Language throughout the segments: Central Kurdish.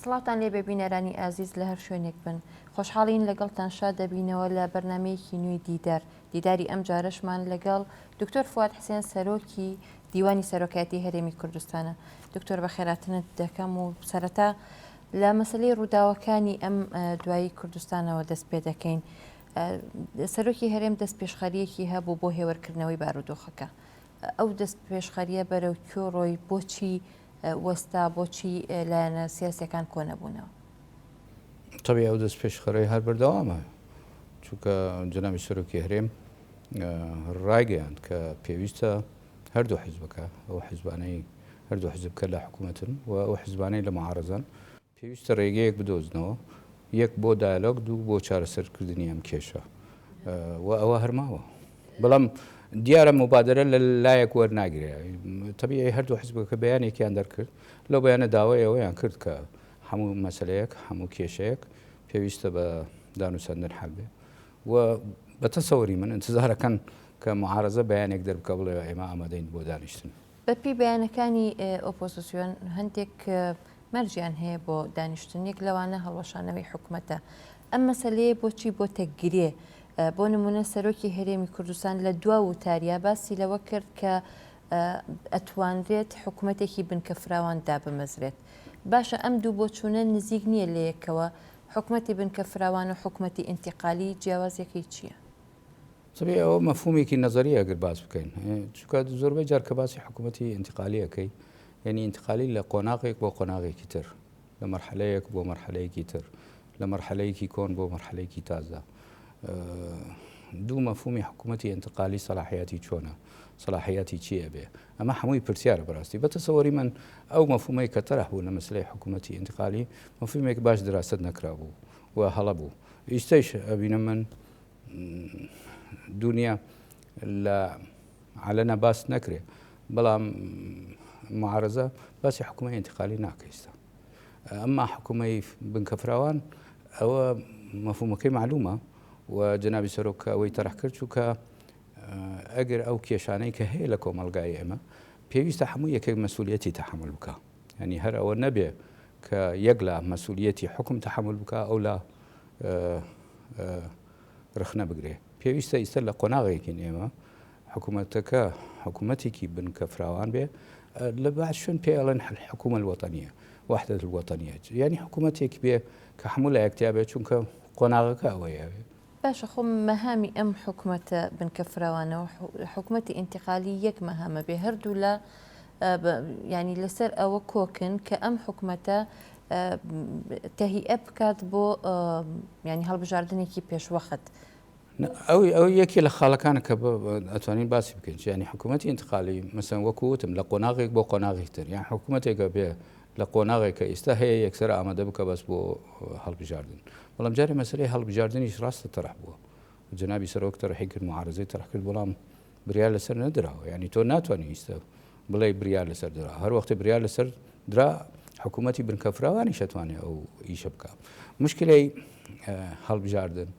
سڵاتان لێ ببینەرانی ئازیز لە هەر شوێنێک بن خۆشحاڵین لەگەڵتان شاد دەبینەوە لە بەرنمەیەکی نوێی دیداری ئەم جارەشمان لەگەڵ دکتۆر فواد حسێن سەرۆکی دیوانی سەرۆکایەتی هەرێمی کوردستانە. دکتۆر بە خێراتنت دەکەم و سەرەتا لە مەسلەی ڕووداوەکانی ئەم دوایی کوردستانەوە دەست پێ دەکەین. سەرۆکی هەرێم دەست پێشخەریەکی هەبوو بۆ هێوەرکردنەوەی بارودۆخەکە. ئەو دەست پێشخەریە بەرەو کۆڕۆی بۆچی وەستا بۆچی لایەنە سیاسەکان کۆنەبوونەوە؟ طبعی ئەو دەست پێشخەرەی هەر بەردەوامە، چونکە جەنابی سەرۆکی هەرێم ڕایگەیاند کە پێویستە هەردوو حیزبەکە ئەو حیزبانەی هەردوو حیزب کە لە حکوومەتن و ئەو حیزبانەی لە معارەزان پێویستە ڕێگەیەک بدۆزنەوە، یەک بۆ دایلۆگ، دوو بۆ چارەسەرکردنی ئەم کێشە و ئەوە هەرماوە. بەڵام دیارە مبادرە لە لایەک وەرناگرێ. طبیعی هەردوو حیزبەکە بەیانێکیان دەرکرد، لەو بەیانە داوای ئەوەیان کرد کە هەموو مەسلەیەک هەموو کێشەیەک پێویستە بە دانووسەندن حەل بێ و بە تەسەوری من انتزارەکەن کە معارەزە بەیانێک دەربکە بڵێ ئێمە ئامادەین بۆ دانیشتن. بەپی بەیانەکانی ئۆپۆزیسیۆن هەندێک مەرجیان هەیە بۆ دانیشتنیەک لەوانە هەڵوەشانەوەی حکوومەتە. ئەم مەسلەیە بۆچی بۆ تەگرێ؟ بۆ نمونە سەرۆکی هەرێمی کوردستان لە دوا وتاریا باسی لەوە کرد کە ئەتوانرێت حکوومەتێکی بنکە فراواندا بمەزرێت. باشە ئەم دوو بۆچوونە نزیک نییە لە یەکەوە، حکوومەتی بنکە فراوان و حکوومەتی ئینتیقالی جیاوازەکەی چییە؟ طبعی ئەوە مەفهومێکی نەزەری ئەگەر باس بکەین، چونکە زۆربەی جار کە باسی حکوومەتی ئینتیقالیەکەی یعنی ئینتیقالی لە قۆناغێک بۆ قۆناغێکی تر، لە مەرحەلەیەک بۆ مەرحەلەیەکی تر، لە مەرحەلەیەکی کۆن بۆ مەرحەلەیەکی تازە. دوو مەفهومی حکوومەتی ئینتیقالی سەلاحیەتی چۆنە، سەلاحیەتی چییە بێ؟ ئەمە هەمووی پرسیارە بەڕاستی. بەتەسەوەری من ئەو مەفهومەی کە تەرەح بوو لە مەسلەی حکوومەتی ئینتیقالی مەفهومێک باش دراست نەکرابوو و هەڵە بوو. ئیستەیش ئەبینم من دنیا لە عەلەنە باس نەکرێ، بەڵام معارەزە باسی حکوومەتی ئینتیقالی ناکەیستە. ئەمما حکوومەی بنکە فراوان ئەوە مەفهومەکەی معلومە و جەنابی سەرۆک ئەوەی تەرەح کرد، چونکە ئەگەر ئەو کێشانەی کە هەیە لە کۆمەلگای ئێمە پێویستە هەموو یەکێک مەسئولیەتی تەحمل بکە. ینی هەر ئەوە نەبێ کە یەک لە مەسئولیەتی حکم تەحمل بکە ئەو لە ڕخنە بگرێ. پێویستە ئیستا لە قۆناغێکین ئێمە حکوومەتەکە حکوومەتێکی بنکە فراوان بێ، لە بعد شوێن پێ ئەڵێن حکوومە الوەتەنیە، وحدەت الوەتەنیە، ینی حکوومەتێک بێ کە هەموو لە یەکتیا بێ، چونکە قۆناغەکە ئەوەیە. باشە، خۆ مەهامی ئەم حکوومەتە بنکە فراوانەوە حکوومەتی ئینتیقالی یەک مەهامە بێ، هەردوو لە ینی لەسەر ئەوە کۆکن کە ئەم حکوومەتە تەهیئە بکات بۆ ینی هەڵبژاردنێکی پێشوەخت. ئەو یەکی لە خاڵەکانە کە ئەتوانین باسی بکەین، ینی حکوومەتی ئینتیقالی مەسەن وەکوتم لە قۆناغێک بۆ قۆناغی تر، یان حکوومەتێکە بێ لە قۆناغێکە ئێستا هەیە یەکسەر ئامادە بکە بەس بۆ هەڵبژاردن. بەڵام جارێ مەسلەی هەڵبژاردنیش ڕاستە تەرەح بووە، جەنابی سەرۆک تەرەحی کرد، معارەزەی تەرەح کرد، بەڵام بریار لەسەر نەدراوە. ینی تۆ ناتوانانی ئێستا بڵێ بریار لەسەر درا، هەر وەختێ بریار لەسەر درا حکوومەتی بنکە فراوانی شەتوانێت ئەو ئیشە بکە. مشکلەی هەڵبژاردن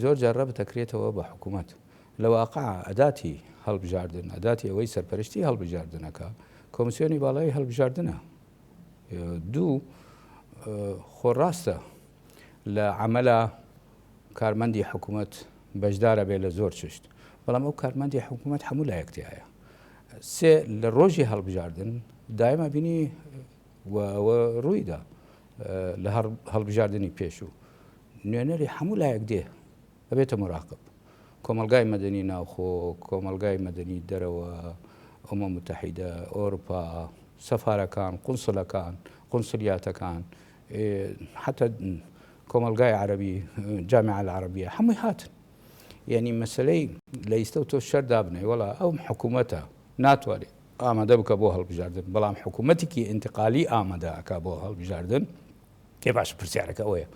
زۆر جارڕە بتەکرێتەوە بە حکوومەت. لە واقع ئەداتی هەڵبژاردن، ئەداتی ئەوەی سەرپەرشتی هەڵبژاردنەکە کۆمسیۆنی باڵای هەڵبژاردنە. دوو خۆڕاستە لە عەمەلە کارمەندی حکوومەت بەشدارە بێ لە زۆر چشت، بەڵام ئەو کارمەندی حکوومەت هەموو لە یەکتیایە. سێ لە ڕۆژی هەڵبژاردن دایما بینی ئەوە ڕوویدا لە هەڵبژاردننی پێشوو نوێنەری هەموو لایەک دێ ئەبێتە مراقب. کۆمەلگای مەدەنی ناوخۆ، کۆمەلگای مەدەنی دەرەوە، ئەمە متحیدە، ئۆروپا، سەفارەکان، قونسڵەکان، قونسلیاتەکان، حتا کۆمەلگای عەرەبی، جامعە العەرەبیە، هەمووی هاتن. یعنی مەسلەی لە ئیستە و تۆ شەر دابنێ وەڵا ئەو حکوومەتە ناتوانێت ئامادە بکە بۆ هەڵبژاردن، بەڵام حکوومەتێکی ئینتیقالی ئامادە ئەکا بۆ هەڵبژاردن. تێ باش پرسیارەکە ئەوەیە.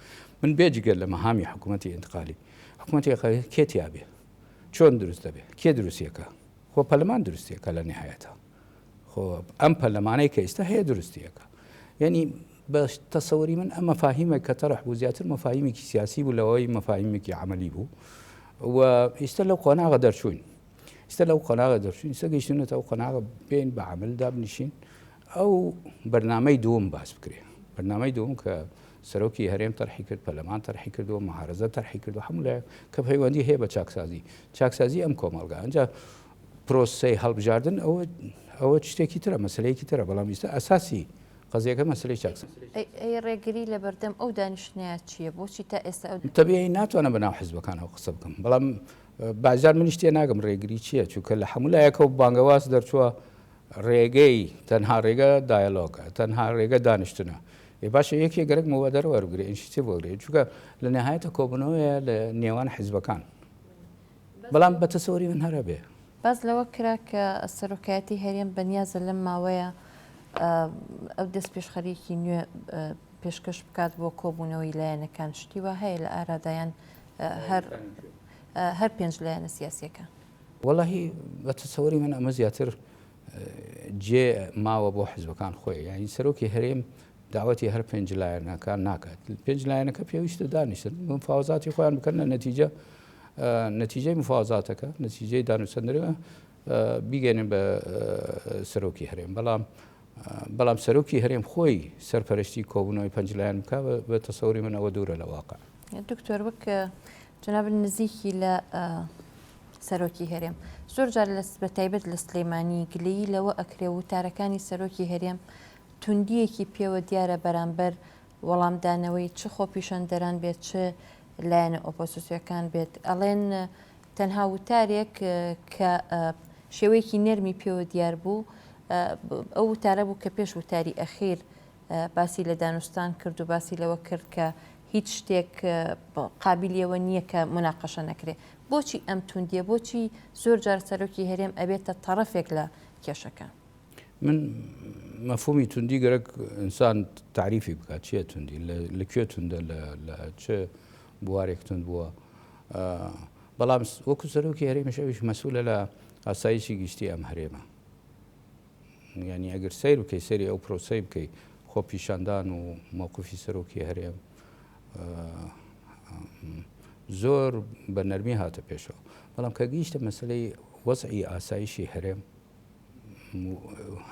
من بێجگەر لە مەهامی حکوومەتی ئینتیقالی حکوومەتی کێتیا بێ، چۆن دروستە بێ، کێ دروستیەکە؟ خۆ پەرلەمان دروستیەکە لە نهایەتە. خۆ ئەم پەرلەمانەی کە ئێستا هەیە دروستیەکە. یعنی بە تەسەوەری من ئەم مەفاهیمێک کە تەرەح بوو زیاتر مەفاهیمێکی سیاسی بوو لەوەی مەفاهیمێکی عەمەلی بوو و ئێستا لەو قۆناغە دەرچوین. ئێستا لەو قۆناغە دەرچوین، ئێستا گەیشتونەتە ئەو قۆناغە بێن بە عەمەل دابنیشین، ئەو بەرنامەی دووەم باس بکرێ. بەرنامەی دوم کە سەرۆکی هەرێم تەرحی کرد پەرلەمان تەرحی کردووە مەحارەزە تەرحی کردو هەموو لایەک کە پەیوەندی هەیە بە چاکسازی ئەم کۆمەڵگە ئەنجا پرۆسەی هەڵبژاردن ئەوە شتێکی ترە مەسلەیەکی ترە بەڵام ویستە ئەساسی قەزیەکە مەسلەی چاکسازی ئەی ڕێگری لە بەردەم ئەو دانیشتنیە چییە بۆچی تا ئێستا ئەو تەبیعی ناتوانە بەناو حیزبەکانەوە قسە بکەم بەڵام بازار منیش تێ ناگەم ڕێگری چییە چونکە لە هەموو لایەکە و بانگەواز دەرچووە ڕێگەی تەنها ڕێگە دایلۆگە تەنها ڕێگە دانیشتنە باشە یەکێ گەرەک مەوەدەر وەرگێ ئینشتی بۆگرێ چونکە لە نهایەتە کۆبنەوەیە لە نێوان حیزبەکان بەڵام بە تەسەوەری من هەرە بێ باز لەوە کرا کە سەرۆکایەتی هەرێم بەنیازە لەم ماوەیە ئەو دەست پێشخەریکی نوێ پێشکەش بکات بۆ کۆبوونەوەی لایەنەکان شتی وە هەیە لە ئارادایان هەر پێنج لایەنە سیاسیەکە وەڵاهی بە تەسەوەری من ئەمە زیاتر جێ ماوە بۆ حیزبەکان خۆی یعنی سەرۆکی هەرێم داوەتی هەر پێنج لایەنەکان ناکات پێنج لایەنەکە پێویستە دانیشتن مفاوزاتی خۆیان بکەنە نەتیجەی مفاوزاتەکە نەتیجەی دانوسەندنەوە بیگەێنن بە سەرۆکی هەرێم بەڵام سەرۆکی هەرێم خۆی سەرپەرشتی کۆبوونەوەی پەنج لایەن بکە بە تەسەوەری من ئەوە دوورە لە واقع دکتۆر وەک جەناب نزیکی لە سەرۆکی هەرێم زۆر جار بە تایبەت لە سلێمانی گلەیی لەوە ئەکرێ وتارەکانی سەرۆکی هەرێم توندیەکی پێوە دیارە بەرامبەر وەڵامدانەوەی چ خۆپیشەندەران بێت چ لایەنە ئۆپۆزیسیۆکان بێت ئەڵێن تەنها وتارێک کە شێوەیەکی نەرمی پێوە دیار بوو ئەو وتارە بوو کە پێش وتاری ئەخیر باسی لە دانوستان کرد و باسی لەوە کرد کە هیچ شتێک قابلیەوە نییە کە مناقەشە نەکرێ بۆچی ئەم توندیە بۆچی زۆر جار سەرۆکی هەرێم ئەبێتە تەڕەفێک لە کێشەکە من مەفهومی توندی گەرەک ئینسان تعریفی بکات چیە توندی لەکوێ توندە لە چه بوارێک تند بووە بەڵام وەکو سەرۆکی هەرێمیش ئەویش مەسوولە لە ئاسایشی گشتی ئەم هەرێمە ینی ئەگەر سیر بکەی سەری ئەو پرۆسەی بکەی خۆ پیشاندان و مووقفی سەرۆکی هەرێم زۆر بە نەرمی هاتە پێشەوە بەڵام کە گەیشتە مەسلەی وەزعی ئاسایشی هەرێم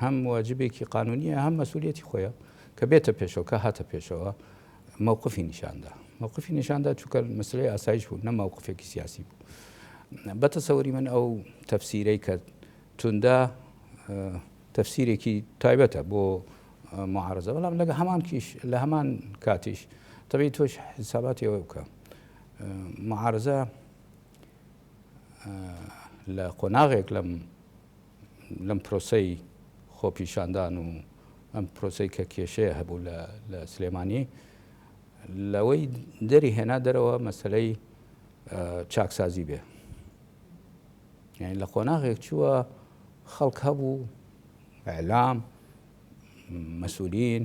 هەم واجبێکی قانونیە هەم مەسئولیەتی خۆیە کە بێتە پێشەوە کە هاتە پێشەوە مووقفی نیشاندا چونکە مەسلەی ئاسایش بوو نە مووقفێکی سیاسی بوو بەتەسەوەری من ئەو تەفسیرەی کە توندا تەفسیرێکی تایبەتە بۆ معارەزە بەڵام لە هەمان کاتیش تەبێت تۆش حساباتی ئەوە بکە معارەزە لە قۆناغێک لەم پرۆسەی خۆپیشاندان و ئەم پرۆسەی کە کێشەیە هەبوو لە سلێمانی لەوەی دەری هێنا دەرەوە مەسلەی چاکسازی بێ یعنی لە قۆناغێک چووە خەڵک هەبوو ئەعلام مەسئولین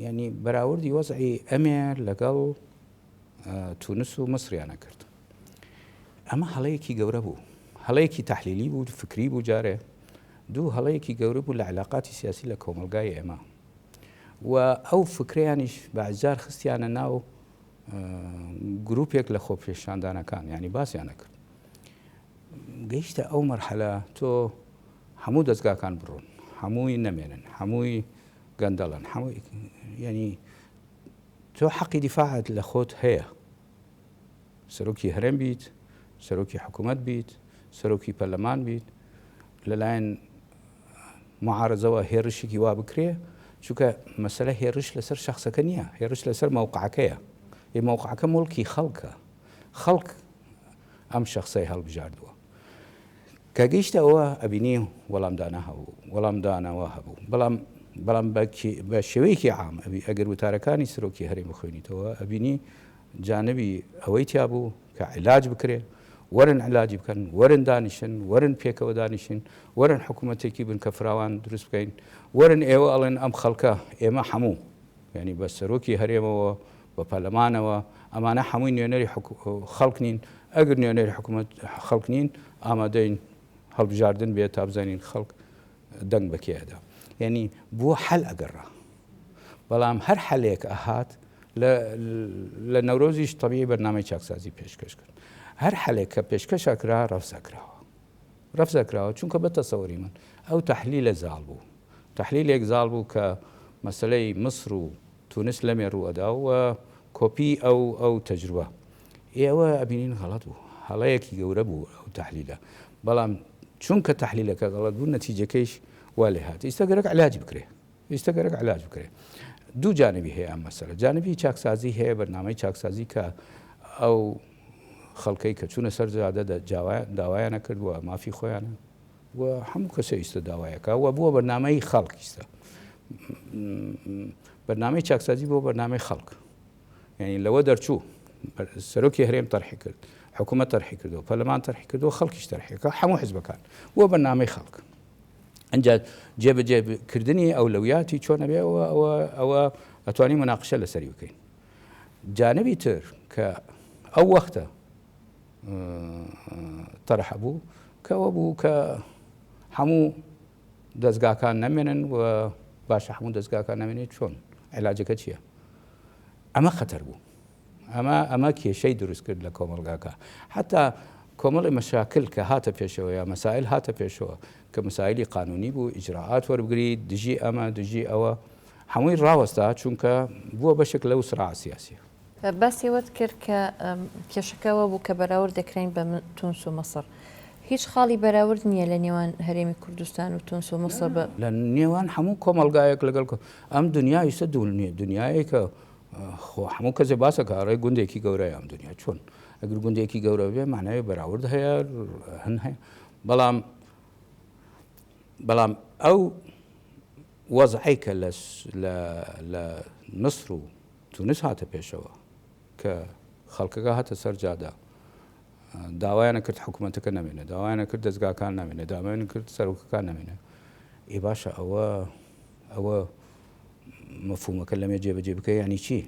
ینی بەراوردی وەزعی ئەمێر لەگەڵ تونس و مەسریانە کرد ئەمە هەڵەیەکی گەورە بوو هەڵەیەکی تەحلیلی بوو فکری بوو جارێ دوو هەڵەیەکی گەورە بوو لە علاقاتی سیاسی لە کۆمەلگای ئێمە و ئەو فکریانیش بەعجار خستیانە ناو گروپێک لە خۆپێشاندانەکان ینی باسییانە کرد گەیشتە ئەو مەرحەلە تۆ هەموو دەستگاکان بڕۆن هەمووی نەمێنن هەمووی گەندەڵن هەمووی ینی تۆ حەقی دیفاعت لە خۆت هەیە سەرۆکی هەرێم بیت سەرۆکی حکوومەت بیت سەرۆکی پەرلەمان بیت لەلایەن معارەزەوە هێرشێکی وا بکرێ چونکە مەسەلە هێرش لەسەر شخصەکە نییە هێرش لەسەر مووقعەکەیە مووقعەکە مڵکی خەڵکە خەڵک ئەم شخصەی هەڵبژاردووە کە گەیشتەوە ئەبینی وەڵامدانە هەبوو وەڵامدانەوە هەبوو بەڵام بە شێوەیەکی عام ئەگەر وتارەکانی سەرۆکی هەرێم بخوێنیتەوە ئەبینی جانبی ئەوەی تیا بوو کە عیلاج بکرێ وەرن علاجی بکەن وەرن دانیشن وەرن پێکەوە دانیشن وەرن حکوومەتێکی بن کە فراوان دروست بکەین وەرن ئێوە ئەڵێن ئەم خەڵکە ئێمە هەموو ینی بە سەرۆکی هەرێمەوە بە پەرلەمانەوە ئەمانە هەمووی نوێنەری خەڵک نین ئەگەر نوێنەری حکوومەت خەڵک نین ئامادەین هەڵبژاردن بێت تا بزانین خەڵک دەنگ بەکێدا یعنی بۆ حەل ئەگەڕا بەڵام هەر حەلێک ئەهات لە نەورۆزیش تەبیعی بەرنامەی چاکسازی پێشکەش کرد هەر حەلێک کە پێشکەشەکرا ڕەفزەکراوە چونکە بە تەسەوەری من ئەو تەحلیلە زاڵ بوو تەحلیلێک زاڵ بوو کە مەسلەی مصر و تونس لەمێ ڕوەداوە کۆپی ئەو تەجروبە ئێوە ئەبینین غەڵەت بوو هەڵەیەکی گەورە بوو ئەو تەحلیلە بەڵام چونکە تەحلیلەکە غەڵەت بوو نەتیجەکەیش وا لێ هات ئێستا گەرەک علاج بکرێ ئێستا گەرەک علاج بکرێ دوو جانبی هەیە ئەم مەسەلە جانبی چاکسازی هەیە بەرنامەی چاکسازی کە ئەو خەڵکەی کە چوونە سەر جادە داوایانە کردووە مافی خۆیانە و هەموو کەسە ئیستا داوایەکە و بووە بەرنامەی خەڵک ئیستا بەرنامەی چاکسازی بۆ بەرنامەی خەڵک یعنی لەوە دەرچوو سەرۆکی هەرێم تەرحی کرد حکوومەت تەرحی کردو پەرلەمان تەرحی کردو خەڵکیش تەرحیەکە هەموو حیزبەکان بۆ بەرنامەی خەڵک ئەنجا جێبەجێکردنی ئەولەویاتی چۆنە بێ ئەوە ئەتوانی مناقشە لەسەری بکەین جانبی تر کە ئەو وەختە تەرح بوو کەەوە بوو کە هەموو دەستگاکان نەمێنن و باشە هەموو دەستگاکان نامێنێت چۆن علاجەکە چییە ئەمە خەتەر بوو ئەمە کێشەی دروست کرد لە کۆمەلگاکە حتا کۆمەڵی مەشاکل کە هاتە پێشەوە یا مەسائل هاتە پێشەوە کە مسائلی قانونی بوو ئیجراعات وەربگری دژی ئەمە دژی ئەوە هەمووی ڕاوەستا چونکە بووە بەشێک لەو سراع سیاسیە باسیوت کرد کە کێشەکەەوە بوو کە بەراورد دەکرین بە تونس و مەسر هیچ خاڵی بەراورد نییە لە نێوان هەرێمی کوردستان و تونس و مەسر لە نێوان هەموو کۆمەلگایەک لەگەڵ ئەم دنیای سە دوول نییە دنیای کە هەموو کەسێ باسەکە ڕێی گوندێکی گەورەیە ئەم دنیا چۆن ئەگەر گوندێکی گەورە بێ معناوی بەراورد هەیە هەن هەیە بەڵام ئەو وەزعی کە لە مەسر و تونس هاتە پێشەوە کە خەڵکەکە هاتە سەر جادا داوایانە کرد حکوومەتەکە نامێنێ داوایانە کرد دەستگاکان نامێنێ داوایان کرد سەرۆکەکان نامێنێ ئێ باشە ئەوە مەفهومەکە لەمێ جێبەجێ بکە ینی چی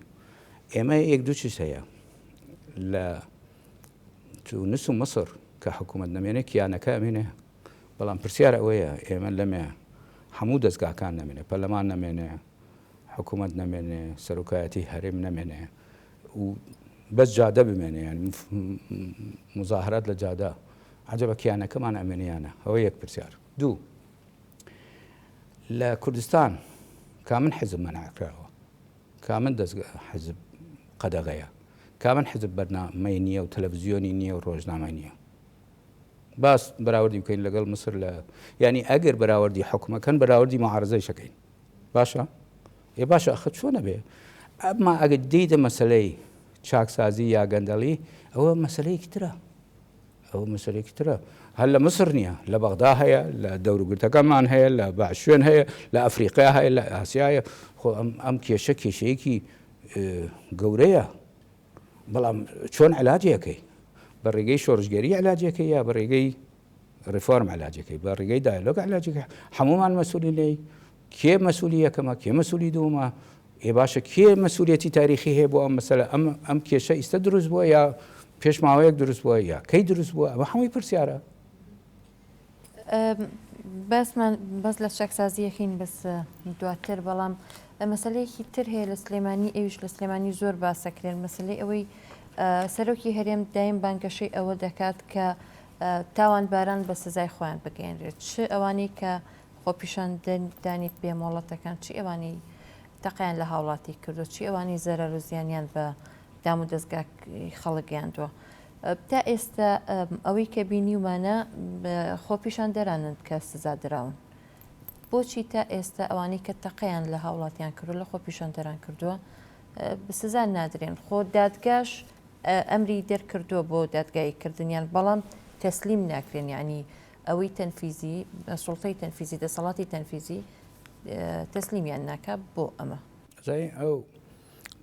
ئێمە یەک دوو چیز هەیە لە تونس و مەسر کە حکوومەت نامێنێ کیانەکە ئەمێنێ بەڵام پرسیار ئەوەیە ئێمە لەمێ هەموو دەستگاکان نامێنێ پەرلەمان نامێنێ حکوومەت نامێنێ سەرۆکایەتی هەرێم نامێنێ و بەس جادە بمێنێ ینی مزاهرات لە جادا عەجەبە کیانەکەمان ئەمێنیانە ئەوە یەک پرسیار دوو لە کوردستان کامن حزب مەنعکراوە کامن حزب قەدەغەیە کامن حزب بەرنامەی نییە و تەلەڤیزیۆنی نییە و ڕۆژنامە نییە باس بەراوردی بکەین لەگەڵ مەسر لە ینی ئەگەر بەراوردی حکومەکەن بەراوردی معارزەی شەکەین باشە ێ باشە ئەخە چۆنە بێ ئەمما ئەگەر دیتە مەسلەی چاکسازی یا گەندەڵی ئەوە مەسلەیەکی ترە ئەوە مەسلەیەکی ترە هەر لە مەسر نییە لە بەغدا هەیە لە دەوروگرتەکەمان هەیە لە باشوێن هەیە لە ئەفریقا هەیە لە ئاسیایە خۆ ئەم کێشەیەکی گەورەیە بەڵام چۆن علاجەکەی بە ڕێگەی شۆڕژگەری علاجەکەی یا بە ڕێگەی ڕیفۆرم علاجەکەی بە ڕێگەی دایلۆگ علاجەکەی هەمومان مەسوولی لێی کێ مەسوولی یەکەمە کێ مەسوولی دووەمە ئێ باشە کێ مەسوولیەتی تاریخی هەیە بۆ ئەم مەسەلە ئەم کێشە ئیستا دروست بووە یا پێش ماوەیەک دروست بووە یا کەی دروست بووە ئەمە هەمووی پرسیارە بەس لە چاکسازیەکەین بەس دواتر بەڵام مەسلەیەکی تر هەیە لە سلێمانی ئەویش لە سلێمانی زۆر باسەکرێن مەسلەی ئەوەی سەرۆکی هەرێم دایم بانگەشەی ئەوە دەکات کە تاوان باران بە سزای خۆیان بگەێنرێت چ ئەوانەی کە خۆپیشان دانی پێمۆڵەتەکان چی ئەوانەی تەقیان لە هاوڵاتی کردو چی ئەوانی زەرەر و زیانیان بە دام و دەستگا خەڵکیاندووە تا ئێستا ئەوەی کە بینیومانە خۆپیشان دەرانن کە سزا دراون بۆچی تا ئێستا ئەوانەی کە تەقیان لە هاوڵاتیان کردو لە خۆپیشان دەران کردووە سزا نادرێن خۆ دادگاش ئەمری دەرکردووە بۆ دادگایی کردنیان بەڵام تەسلیم ناکرێن یعنی ئەوەی تەنفیزی سوڵتەی تەنفیزی دەسەڵاتی تەنفیزی تەسلیمیان ناکات بۆ ئەمە ئەو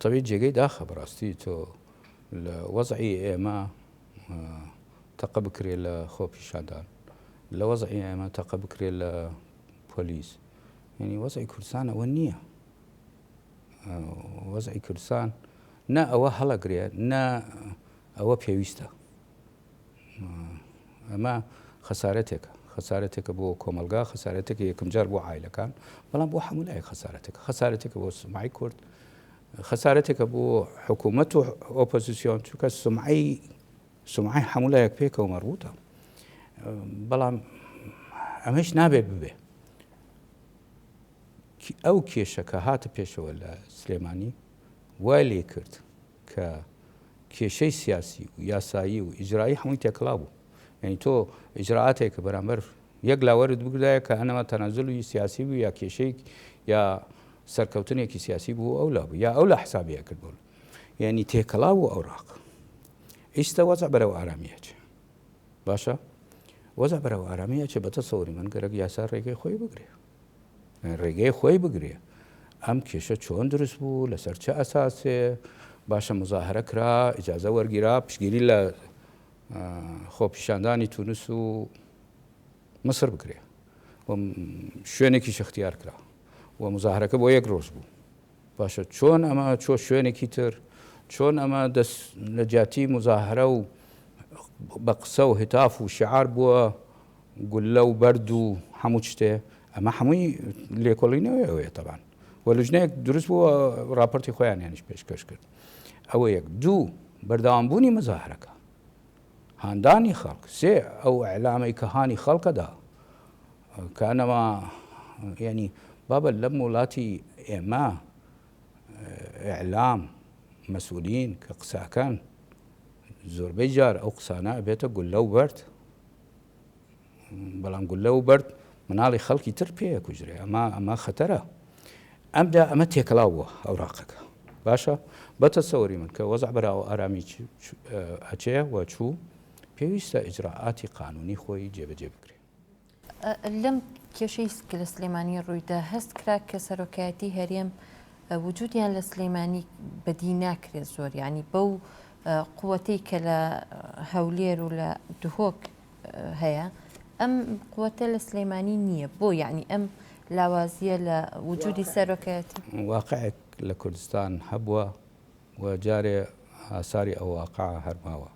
تەوی جێگەی داخە بەڕاستی تۆ لە وەزعی ئێمە تەقە بکرێ لە خۆپیشاندان لە وەزعی ئێمە تەقە بکرێ لە پۆلیس ینی وەزعی کوردستان ئەوە نییە وەزعی کوردستان نا ئەوە هەڵەگرێ نا ئەوە پێویستە ئەمە خەسارەتێکە بۆ کۆمەلگا خەسارەتێکە یەکەم جار بۆ عایلەکان بەڵام بۆ هەموو لایەک خەسارەتێکە بۆ سمعی کورد خەسارەتێکە بۆ حکوومەت و ئۆپۆزیسیۆن چونکە سمعی هەموو لایەک پێکەوە مەربوطە بەڵام ئەمەش نابێت ببێ ئەو کێشە کە هاتە پێشەوە لە سلێمانی وای لێ کرد کە کێشەی سیاسی و یاسایی و ئیجرایی هەمووی تێکڵا بوو. یعنی تۆ ئیجراعاتێکە بەرامبەر یەک لاوەرت بگدایە کە ئەنەما تەنازڵی سیاسی بوو یا کێشەی یا سەرکەوتنێکی سیاسی بوو ئەو لا بوو یا ئەو لا حسابیە کرد بوو. یعنی تێکەڵا بوو ئەوراق. ئیستا وەزع بەرەو ئارامیەچێ. باشە؟ وەزع بەرەو ئارامیەچێ بەتە سەوری من گەرەک یاسا ڕێگەی خۆی بگرێ. ڕێگەی خۆی بگرێ. ئەم کێشە چۆن دروست بوو لەسەر چه ئەساسێ باشە مزاهرە کرا ئیجازە وەرگیرا پشگیری لە خۆپیشاندانی تونس و مصر بکرێ و شوێنێکی شەختیار کرا و مزاهرەکە بۆ یەک ڕۆژ بوو. باشە چۆن ئەمە چۆ شوێنێکی تر چۆن ئەمە دەست لە جیاتی مزاهرە و بە قسە و هتاف و شعار بووە گولە و بەرد و هەموو شتێ ئەمە هەمووی لێکۆڵینەوەیە تەبان و لژنەیەک دروست بووە راپۆرتی خۆیانیانیش پێشکەش کرد. ئەوە یەک دوو بەردەوامبوونی مزاهرەکە هاندانی خەڵک سێ ئەو ئەعلامەی کە هانی خەڵکەدا کەنەما یعنی بابە لەم وڵاتی ئێمە ئیعلام مەسئولین کە قساکەن زۆربەی جار ئەو قسانە ئەبێتە گولە و بەرد بەڵام گولە و بەرد مناڵی خەڵکی تر پێیە کوژرێ ئەمە خەتەرە. ئەمدا ئەمە تێکەڵا بووە ئەوراقەکە. باشە بەتە سەوری من کە وەزع بەراوە ئارامی ئەچێ و چوو پێویستە ئیجراعاتی قانونی خۆی جێبەجێ بکرێ. لەم کێشەی کە لە سلێمانی ڕوویدا هەست کرا کە سەرۆکایەتی هەرێم وجودیان لە سلێمانی بەدی ناکرێت زۆر ینی بەو قووەتەی کە لە هەولێر و لە دهۆک هەیە ئەم قووەتە لە سلێمانی نییە بۆ یعنی ئەم لاوازیە لە وجودی سەرۆکایەتی واقعێک لە کوردستان هەبووە و جارێ ئاساری ئەو واقع هەرماوە.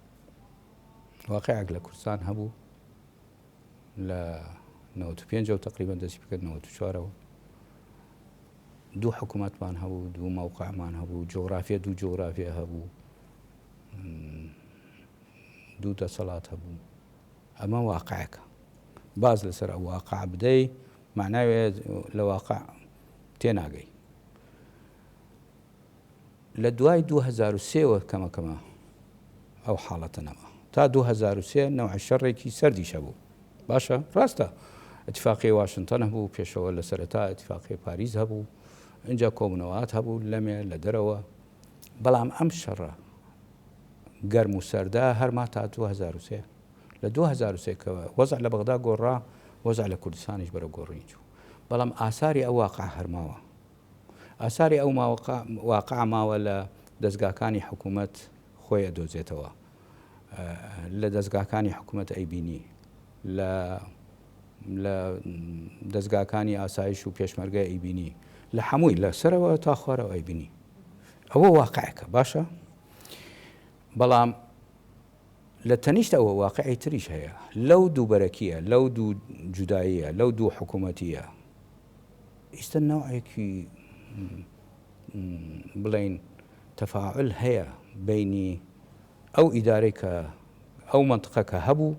واقعێک لە کوردستان هەبوو لە 95 تقریبا دەستی بکرد 94ەوە دوو حکوومەتمان هەبوو دوو مووقعمان هەبوو جۆغرافیە دوو جۆغرافیە هەبوو دوو دەسەڵات هەبوو. ئەمە واقعەکە باز لەسەر ئەو واقع بدەی معناوێت لە واقع تێناگەی. لە دوای 2003ەوە کەمەکەمە ئەو حاڵەتە نەما تا 2003 نەوع شەڕێکی سەردیشە بوو. باشە ڕاستە ئەتیفاقی واشنتن هەبوو پێشەوە لە سەرەتا ئەتیفاقی پاریز هەبوو اینجا کۆبنەوەات هەبوو لەمێ لە دەرەوە بەڵام ئەم شەڕە گەرم و سەردا هەرما تا 2003 لە 2003 کەوە وەزع لە بەغدا گۆڕا وەزع لە کوردستانیش بەرە گۆڕین چوو بەڵام ئاساری ئەو واقع هەرماوە. ئاساری ئەو واقع ماوە لە دەستگاکانی حکوومەت خۆی ئەدۆزێتەوە لە دەستگاکانی حکوومەت ئەیبینی لە دەستگاکانی ئاسایش و پێشمەرگای ئەیبینی لە هەمووی لە سەرەوە تا خوارەوە ئەیبینی. ئەوە واقعەکە باشە بەڵام لە تەنیشت ئەوە واقعی تریش هەیە لەو دوو بەرەکیە لەو دوو جوداییە لەو دوو حکوومەتیە ئیستا نەوعێکی بڵین تەفاعل هەیە بینی ئەو ئیدارەی کە ئەو منطقە کە هەبوو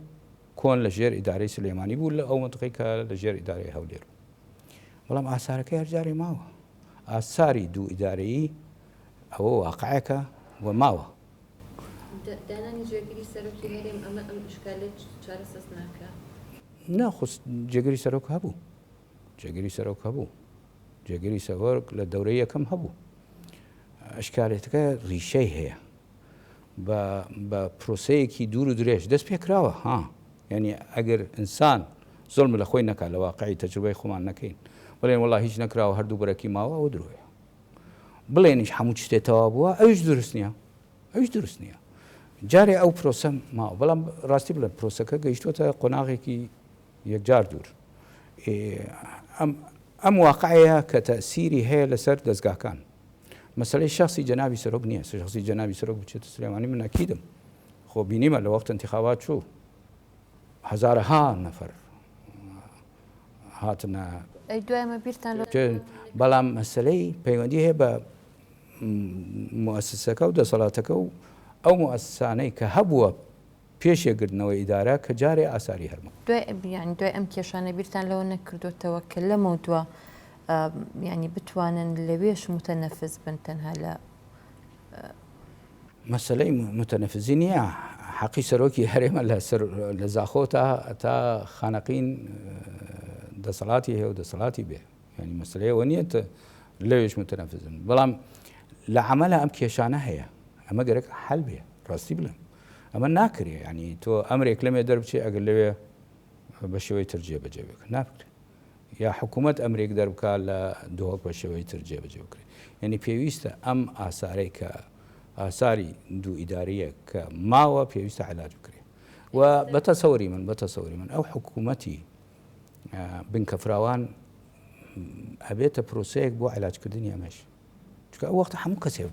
کۆن لە ژێر ئیدارەی سلێمانی بوو لە ئەو منطقەی کە لە ژێر ئیدارەی هەولێر بەڵام ئاسارەکەی هەرجارێ ماوە. ئاساری دوو ئیدارەیی ئەوە واقعەکە و ماوە. دانانی جێگیری سەرۆکی هەرێم ئەمە ئەم ئشکالێت چارەسەر ناکە؟ ناخست جێگیری سەرۆک هەبوو جێگیری سەرۆک هەبوو جێگیری سەرۆک لە دەورەی یەکەم هەبوو. ئەشکالێتەکە ڕیشەی هەیە بە پرۆسەیەکی دوور و درێژ دەست پێکراوە ها یعنی ئەگەر ئینسان زۆڵم لە خۆی نەکات لە واقعی تەجروبەی خۆمان نەکەین بڵێن وەڵا هیچ نەکراوە هەردوو بەرەکی ماوە ئەوە درۆیە بڵێنیش هەموو شتێتەوە بووە ئەوش دروست نییە ئەوش دروست نییە. جارێ ئەو پرۆسە ماوە بەڵام ڕاستی بڵێن پرۆسەکە گەیشتوتە قۆناغێکی یەکجار دوور. ئەم واقعەیە کە تەسیری هەیە لەسەر دەستگاکان مەسەلەی شخصی جەنابی سەرۆک نییە شخصی جەنابی سەرۆک بچێتە سلێمانی من ئەکیدم خۆ بینیمە لە وەخت انتخابات چوو هەزارەها نەفەر هاتنە دوایمە بیرتان بەڵام مەسەلەی پەیوەندی هەیە بە موسسەکە و دەسەڵاتەکە و ئەو موسسانەی کە هەبووە پێشێگرتنەوەی ئیدارە کە جارێ ئاساری هەرمە. دوای ئەم کێشانە بیرتان لەوە نەکردوتەوە کە لەمە دووە ینی بتوانن لەوێش متەنەفس بن تەنها لە مەسلەی متەنەفزی نییە حەقی سەرۆکی هەرێمە لە زاخۆ تا خانەقین دەسەڵاتی هەیە و دەسەڵاتی بێ ینی مەسلەیەوە نییە لەوێش متەنەفزن بەڵام لە عملە ئەم کێشانە هەیە ئەمە گەرەک حەل بێ ڕاستی بڵێم ئەمە ناکرێ ینی تۆ ئەمرێک لەمێ دەربچێ ئەگەر لەوێ بە شێوەی تر جێبەجێ بکە ناکرێت یا حکوومەت ئەمرێک دەربکات لە دۆک بە شێوەی تر جێبەجێ بکرێت یعنی پێویستە ئەم ئاسارەی کە ئاساری دوو ئیداریە کە ماوە پێویستە علاج بکرێت و بەتەسەوری من ئەو حکوومەتی بنکە فراوان ئەبێتە پرۆسەیەک بۆ علاجکردنی ئەمەش چکە ئەو وەختە هەموو کەسێ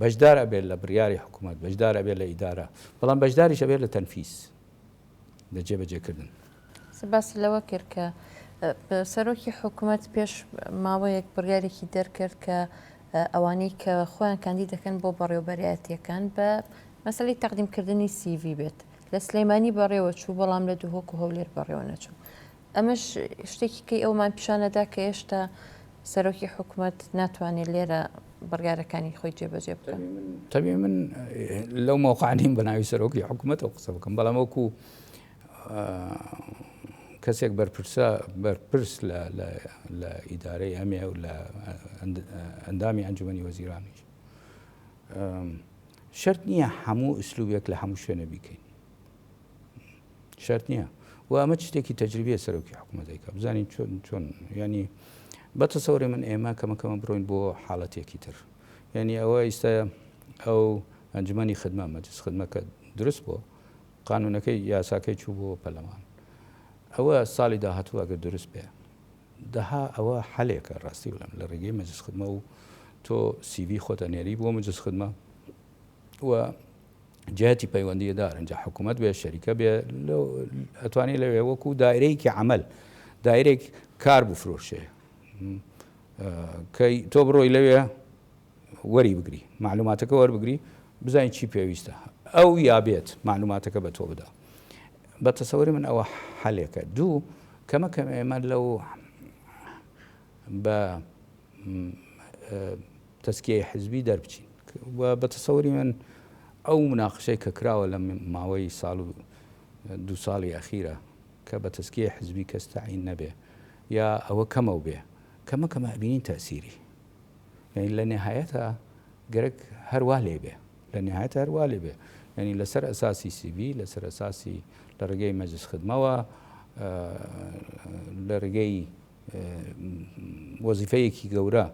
بەشدارە بێت لە بڕیاری حکوومەت بەشدارە بێت لە ئیدارە بەڵام بەشداریشە بێت لە تەنفیس لە جێبەجێکردن باس لەوە کرد کە سەرۆکی حکوومەت پێش ماوەیەک بڕیارێکی دەرکرد کە ئەوانەی کە خۆیان کاندی دەکەن بۆ بەڕێوەبەرایەتیەکان بە مەسەلەی تەقدیمکردنی CV بێت لە سلەیمانی بەڕێوە چوو بەڵام لە دووهۆک و هەولێر بەڕێوە نەچوو ئەمەش شتێکی کەی ئەومان پیشانەدا کە هێشتا سەرۆکی حکوومەت ناتوانێت لێرە بڕیارەکانی خۆی جێبەجێ بکەن تەبێ من لەو مۆقعانیم بە ناوی سەرۆکی حکوومەتەوە قسە بکەم بەڵام وەکو کەسێک بەرپرس لە ئیدارەی ئەمێ و لە ئەندامی ئەنجومەنی وەزیرانیش شەرت نییە هەموو ئوسلوبێک لە هەموو شوێنە بیکەین شەرت نییە و ئەمە شتێکی تەجروبیە سەرۆکی حکوومەتێکە بزانین چۆن ینی بەتەسەوری من ئێمە کەمەکەمە بڕۆین بۆ حاڵەتێکی تر ینی ئەوە ئێستا ئەو ئەنجومەنی خدمە مەجلس خدمەکە دروست بۆ قانونەکەی یاساکەی چوو بۆ پەرلەمان ئەوە ساڵی داهاتوو ئەگەر دروست بێ دەها ئەوە حەلێکە ڕاستی بڵم لە ڕێگەی مەجلس خدمە و تۆ CV خۆتە نێری بۆ مەجلس خدمە و جهتی پەیوەندیدار ئەنجا حکوومەت بێ شەریکە بێ ئەتوانێت لەوێ وەکو دایرەیەکی عمل دایرێک کار بفرۆشێ کەی تۆ بڕۆی لەوێ وەری بگری معلوماتەکە وەربگری بزانین چی پێویستە ئەو یابێت معلوماتەکە بە تۆ بدە بە تەسەوری من ئەوە حەلێکە دوو کەمەکەم ئێمە لەو بە تەسکیەی حزبی دەربچین و بە تەسەوری من ئەو مناقشەی کە کراوە لە ماوەی ساڵ و دو ساڵی ئەخیرە کە بە تەسکیەی حزبی کەس تەعین نەبێ یا ئەوە کەمە بێ کەمەکەمە ئەبینین تەسیری یعنی لە نێهایەتە گەرەک هەروە لێ بێ لە نێهایەت هەروە لێ بێ ینی لەسەر ئەساسی CV لەسەر ئەساسی لە ڕێگەی مەجلس خدمەوە لە ڕێگەی وەزیفەیەکی گەورە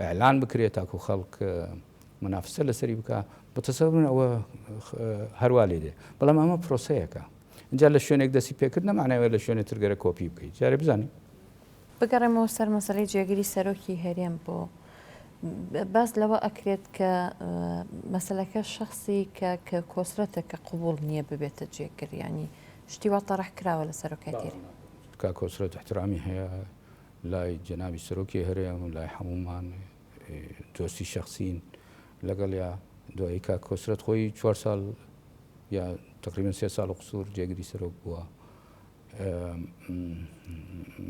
ئەعلان بکرێت تاکو خەڵک منافسە لەسەری بکە بەتەسەور ئەوە هەروە لێ دێ بەڵام ئەمە پرۆسەیەکە اینجا لە شوێنێک دەستی پێکرد نەمانەوێت لە شوێنێ ترگەرە کۆپی بکەیت جارێ بزانین بگەڕێمەوە سەر مەسەلەی جێگیری سەرۆکی هەرێم بۆ باس لەوە ئەکرێت کە مەسەلەکە شخصی کە کۆسرەتە کە قوبوڵ نییە ببێتە جێگریانی شتی وا تەڕەح کراوە لە سەرۆکاتی کا کۆسرەت احترامی هەیە لای جەنابی سەرۆکی هەرێم و لای هەمومان دۆستی شخصین لەگەڵ یا دوایی کا کۆسرەت خۆی 4 ساڵ یا تقریبا 3 ساڵ قسوور جێگری سەرۆک بووە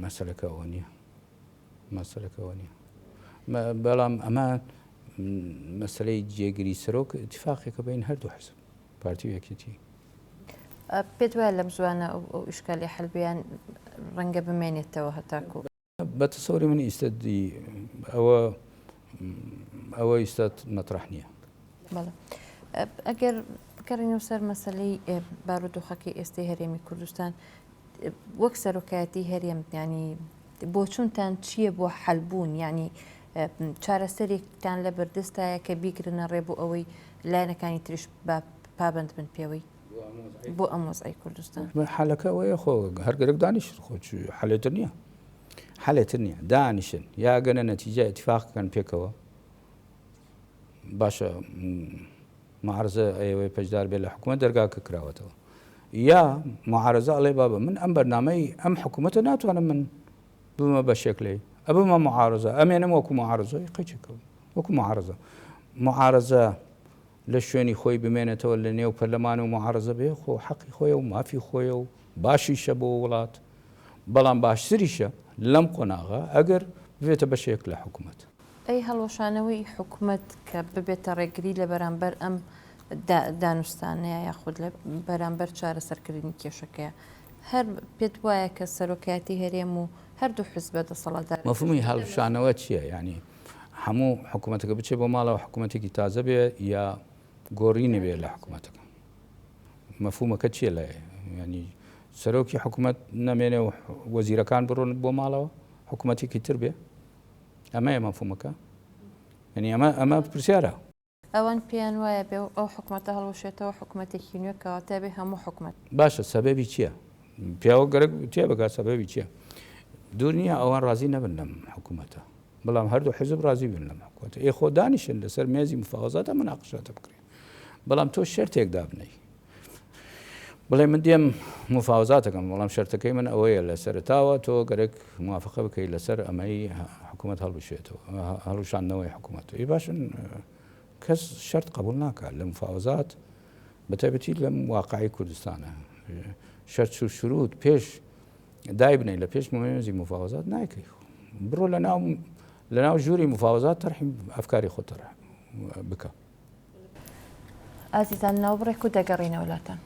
مەسەلەکەەوە نییە مەسەلەکەەوە نییە بەڵام ئەمە مەسلەی جێگری سەرۆک اتفاقێکە بین هەردوو حزب پارتی و یەکێتی پێت وایە لەم زوانە ئەو ئیشکالی حەلبیان ڕەنگە بمێنێتەوە هەتاکو بە تەسەوری من ئیستەدی ئەوە ئیستات مەطرح نییە بەڵێ ئەگەر بکەڕینەوە سەر مەسلەی بارودۆخەکەی ئێستای هەرێمی کوردستان وەک سەرۆکایەتی هەرێم ینی بۆ چونتان چییە بۆ حەلبوون ینی چارەسەرێکتان لە بەردەستایە کە بیگرنە ڕێ بۆ ئەوەی لایەنەکانی تریش پابند بن پێوەی بۆ ئەم وەزعی کوردستان حالەکە ئەوەیە خۆ هەرگەرەك دانیش خۆ حالێتر نییە حالێتر نییە دانیشن یا گەنە نەتیجە اتفاقکەن پێکەوە باشە معارزە ئەوەی پەشدار بێت لە حکوومەت دەرگاکە کراوەتەوە یا معارزە ئەڵێ بابە من ئەم بەرنامەی ئەم حکوومەتە ناتوانم من بمە بەشێک لێ ئەبمە معارزە ئەمێنم وەکو معارزەی قەچێکەوە وەکو معارزە لە شوێنی خۆی بمێنێتەوە لە نێو پەرلەمان و معارزە بێ خۆ حەقی خۆیە و مافی خۆیە و باشیشە بۆ وڵات بەڵام باشتریشە لەم قۆناغا ئەگەر بێتە بەشێک لە حکوومەت. ئەی هەڵۆشانەوەی حکوومەت کە ببێتە ڕێگری لە بەرامبەر ئەم دانوستانەیە یاخود لە بەرامبەر چارەسەرکردنی کێشەکەیە هەر پێت وایە کە سەرۆکایەتی هەرێم و هەردوو حزب دەسەڵاتدار مەفهومی هەڵشانەوە چییە؟ ینی هەموو حکوومەتەکە بچێت بۆ ماڵەوە حکوومەتێکی تازە بێ یا گۆڕینە بێ لە حکوومەتەکە. مەفهومەکە چییە لە ینی سەرۆکی حکوومەت نامێنێ و وەزیرەکان بڕۆن بۆ ماڵەوە حکوومەتێکی تر بێ؟ ئەمەیە مەفهومەکە؟ ینی ئەمە پرسیارە. ئەوان پێیان وایە بێ ئەو حکوومەتە هەڵوشێتەوە حکوومەتێکی نوێکەواتە بێ هەموو حکوومەت. باشە سەبەبی چییە؟ پیاوە گەرەک تێ بگات سەبەبی چییە؟ دوور نییە ئەوان ڕازی نەبن لەم حکوومەتە، بەڵام هەردوو حزب ڕازی بن لەم حکوومەتە. خۆ دانیشن لەسەر مێزی مفاوەزاتە مناقشاتە بکرێن، بەڵام تۆ شەرتێک دابنەی بڵێ من دێم مفاوەزاتەکەم، بەڵام شەرتەکەی من ئەوەیە لە سەرتاوە تۆ گەرەک موافقە بکەیت لەسەر ئەمەی حکوومەت هەڵبشێتەوە هەڵوشاندنەوەی حکوومەت. باشن کەس شەرت قبول ناکات لە مفاوەزات بەتایبەتی لەم واقعی کوردستانە شەرت و شروط پێش دای بنەی لە پێش مێزی مفاوەزات نایکەی بڕۆ لە ناو ژووری مفاوەزات تەرحیم ئەفکاری خۆتەرە بکە. ئازیزان ناوبڕێک و دەگەڕینەوە لاتان.